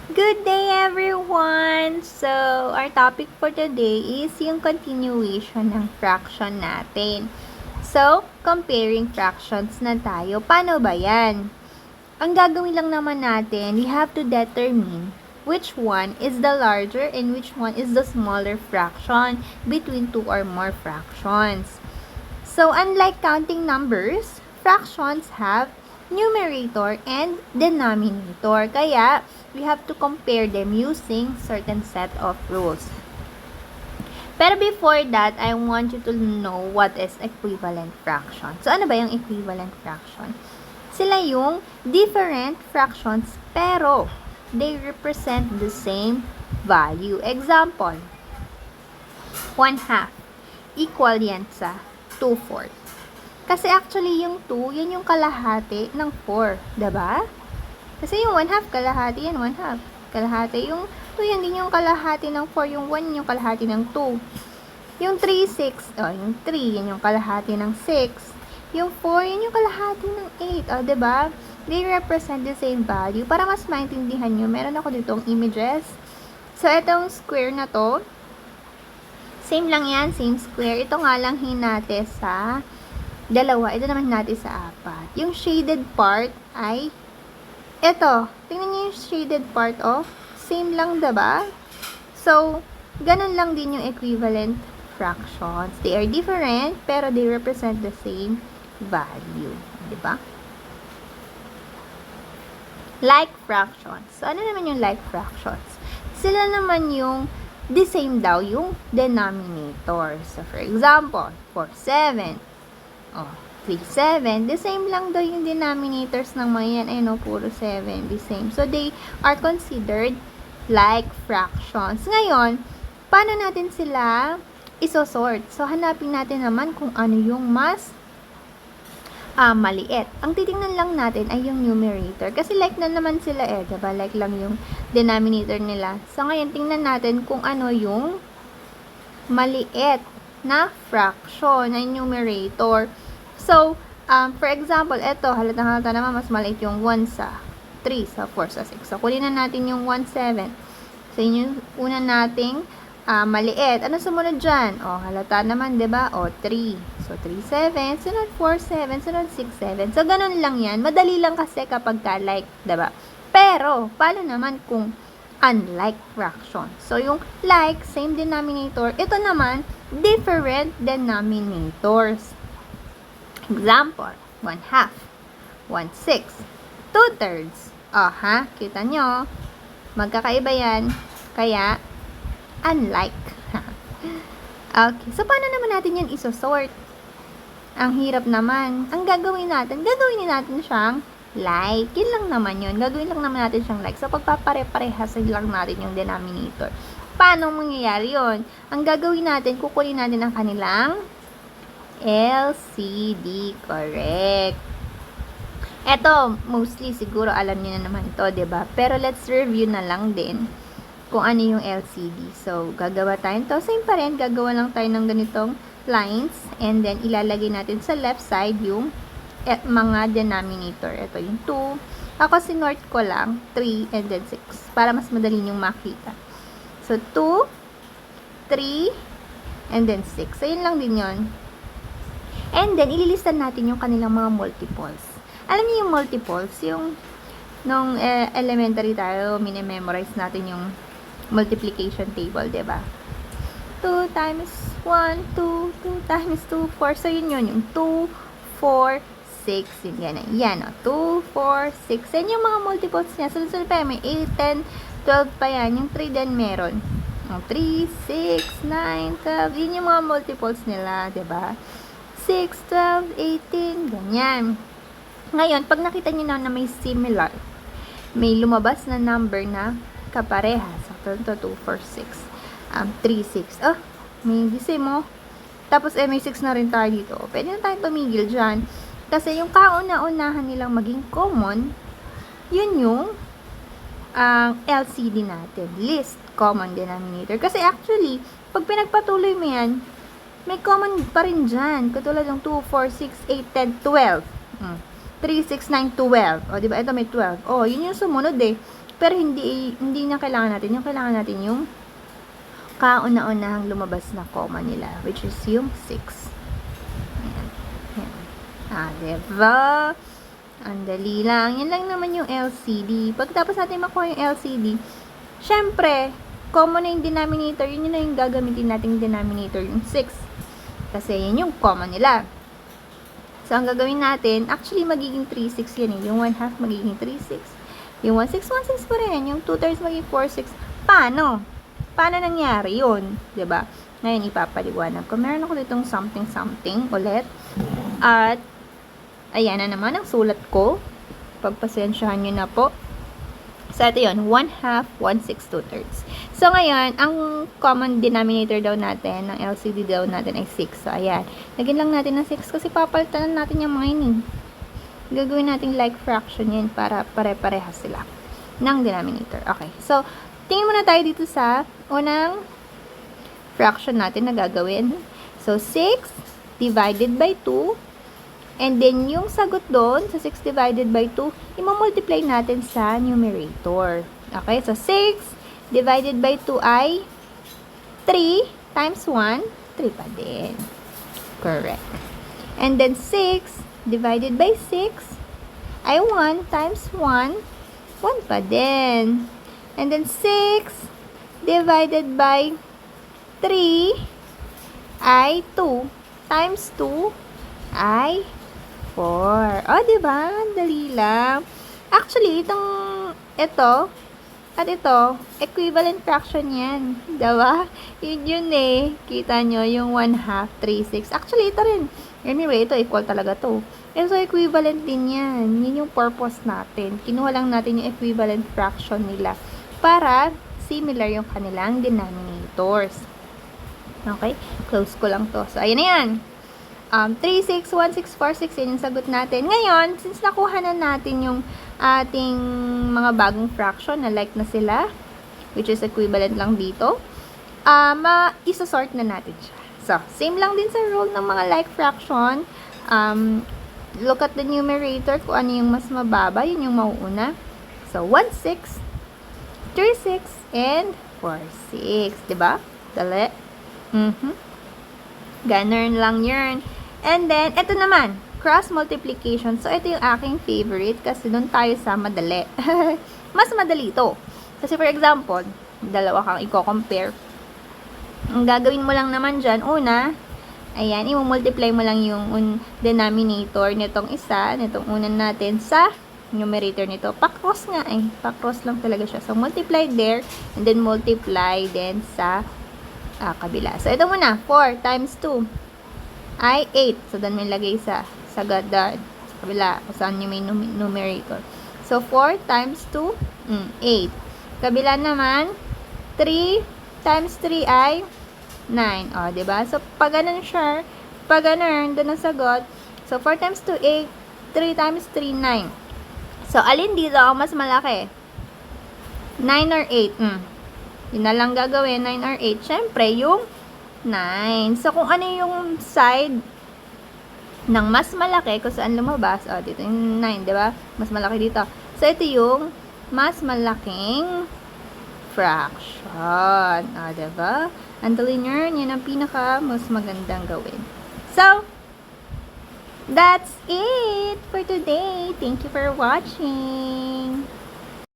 Good day, everyone! So, our topic for today is yung continuation ng fraction natin. So, comparing fractions na tayo. Paano ba yan? Ang gagawin lang naman natin, we have to determine which one is the larger and which one is the smaller fraction between two or more fractions. So, unlike counting numbers, fractions have numerator and denominator. Kaya, we have to compare them using certain set of rules. Pero before that, I want you to know what is equivalent fraction. So, ano ba yung equivalent fraction? Sila yung different fractions pero they represent the same value. Example, 1/2 equal yan sa 2/4. Kasi actually, yung 2, yan yung kalahati ng 4. Diba? Kasi yung 1/2, kalahati yan, 1/2. Kalahati. Yung 2, yan din yung kalahati ng 4. Yung 1, yung kalahati ng 2. Yung 3, 6. Yung 3, yan yung kalahati ng 6. Yung 4, yan yung kalahati ng 8. Diba? They represent the same value. Para mas maintindihan nyo, meron ako ditong images. So, itong square na to, same lang yan, same square. Ito nga lang hinati sa dalawa, ito naman natin sa 4. Yung shaded part ay ito. Tingnan niyo yung shaded part, same lang, diba? So, ganun lang din yung equivalent fractions. They are different, pero they represent the same value. Diba? Like fractions. So, ano naman yung like fractions? Sila naman yung the same daw yung denominator. So, for example, 4/7. 3/7. The same lang daw yung denominators ng mga yan. Ayun, puro 7. The same. So, they are considered like fractions. Ngayon, paano natin sila isosort? So, hanapin natin naman kung ano yung mas maliit. Ang titingnan lang natin ay yung numerator. Kasi like na naman sila diba? Like lang yung denominator nila. So, ngayon, tingnan natin kung ano yung maliit na fraction, na numerator. So, for example, ito, halata naman, mas maliit yung 1 sa 3, sa 4, sa 6. So, kunin na natin yung 1/7. So, yun yung una nating maliit. Ano sumunod dyan? Halata naman, diba? 3. So, 3/7, sunod 4/7, sunod 6/7. So, ganun lang yan. Madali lang kasi kapag ka-like, diba? Pero, paano naman kung unlike fraction? So, yung like, same denominator. Ito naman, different denominators. Example, 1/2, 1/6, 2/3. Kita nyo? Magkakaiba yan. Kaya, unlike. Okay, so paano naman natin yan isosort? Ang hirap naman. Ang gagawin natin siyang like. Yun lang naman yun. Gagawin lang naman natin siyang like. So, pagpapare-parehasin lang natin yung denominator. Paano mangyayari yun? Ang gagawin natin, kukunin natin ang kanilang LCD, correct. Eto, mostly siguro alam niyo na naman ito, 'di ba? Pero let's review na lang din kung ano yung LCD. So, gagawa tayo ito. Same pa rin, gagawa lang tayo ng ganitong lines and then ilalagay natin sa left side yung mga denominator. Ito yung 2. Ako sinort ko lang 3 and then 6 para mas madali yung makita. So, 2, 3, and then 6. So, yun lang din yun. And then, ililistan natin yung kanilang mga multiples. Alam niyo yung multiples, yung nung elementary tayo, minememorize natin yung multiplication table, diba? 2 times 1, 2, 2 times 2, 4. So, yun yung 2, 4, 6. Yun, yan, 2, 4, 6. Yan yung mga multiples niya. Sunod-sunod pa yan. May 8, 10, 12 pa yan. Yung 3 din meron. 3, 6, 9, 12. Yun yung mga multiples nila, diba? 6, 12, 18, ganyan. Ngayon, pag nakita niyo na may similar, may lumabas na number na kapareha. So, 2, 4, 6, 3, 6. May gising Tapos, may 6 na rin tayo dito. Pwede na tayo tumigil dyan. Kasi yung kauna-unahan nilang maging common, yun yung LCD natin. Least common denominator. Kasi actually, pag pinagpatuloy mo yan, may common pa rin dyan. Katulad ng 2, 4, 6, 8, 10, 12. 3, 6, 9, 12. Diba? Ito may 12. Yun yung sumunod Pero hindi na kailangan natin. Yung kailangan natin yung kauna-unahang lumabas na comma nila, which is yung 6. Ayan. Ayan. Diba? Ang dali lang. Yan lang naman yung LCD. Pagkatapos natin makuha yung LCD, syempre, common na yung denominator, yun na yung gagamitin nating denominator, yung 6. Kasi yun yung common nila. So, ang gagawin natin, actually, magiging 3-6 yan eh. Yung 1/2 magiging 3-6. Yung 1/6, 1/6 pa rin. Yung 2/3 magiging 4-6. Paano? Paano nangyari yun? Diba? Ngayon, ipapaliwanag ko. Meron ako ditong something ulit. At, ayan na naman ang sulat ko. Pagpasensyahan nyo na po. So, ito yun. 1/2, 1/6, 2/3. So, ngayon, ang common denominator daw natin, ng LCD daw natin ay 6. So, ayan. Lagyan lang natin ng 6 kasi papalitan natin yung mga yun. Gagawin natin like fraction yan para pare-parehas sila ng denominator. Okay. So, tingin muna tayo dito sa unang fraction natin na gagawin. So, 6 divided by 2. And then, yung sagot doon, sa 6 divided by 2, imamultiply natin sa numerator. Okay? So, 6 divided by 2 ay 3 times 1, 3 pa din. Correct. And then, 6 divided by 6 ay 1 times 1, 1 pa din. And then, 6 divided by 3 ay 2 times 2 ay 4. O, diba? Dali lang. Actually, ito, at ito, equivalent fraction yan. Diba? Yun eh. Kita nyo, yung 1/2, 3/6. Actually, ito rin. Anyway, ito equal talaga to. And so, equivalent din yan. Yun yung purpose natin. Kinuha lang natin yung equivalent fraction nila para similar yung kanilang denominators. Okay? Close ko lang to. So, ayan na yan. 3, 6, 1, 6, 4, 6, yun yung sagot natin. Ngayon, since nakuha na natin yung ating mga bagong fraction na like na sila, which is equivalent lang dito, isa-sort na natin siya. So, same lang din sa rule ng mga like fraction. Look at the numerator, kung ano yung mas mababa, yun yung mauuna. So, 1, 6, 3, 6, and 4, 6. Diba? Dali. Ganun lang yun. And then, ito naman, cross multiplication. So, ito yung aking favorite kasi doon tayo sa madali. Mas madali ito. Kasi for example, dalawa kang i-compare. Ang gagawin mo lang naman dyan, una, ayan, i-multiply mo lang yung denominator nitong isa, nitong unan natin sa numerator nito. Pa-cross nga eh. Pa-cross lang talaga siya. So, multiply there, and then multiply then sa kabila. So, ito muna, 4 times 2 ay 8. So, doon may lagay sa kabila, kung saan yung may numerator. So, 4 times 2, 8. Kabila naman, 3 times 3 ay 9. O, diba? So, pag ganun siya, pag ganun, doon ang sagot. So, 4 times 2, 8. 3 times 3, 9. So, alin dito ang mas malaki? 9 or 8? Yun na lang gagawin, 9 or 8. Siyempre, yung 9. So, kung ano yung side ng mas malaki, kung saan lumabas, dito yung 9, diba? Mas malaki dito. So, ito yung mas malaking fraction. Diba? Ang dali yun ang pinaka mas magandang gawin. So, that's it for today. Thank you for watching.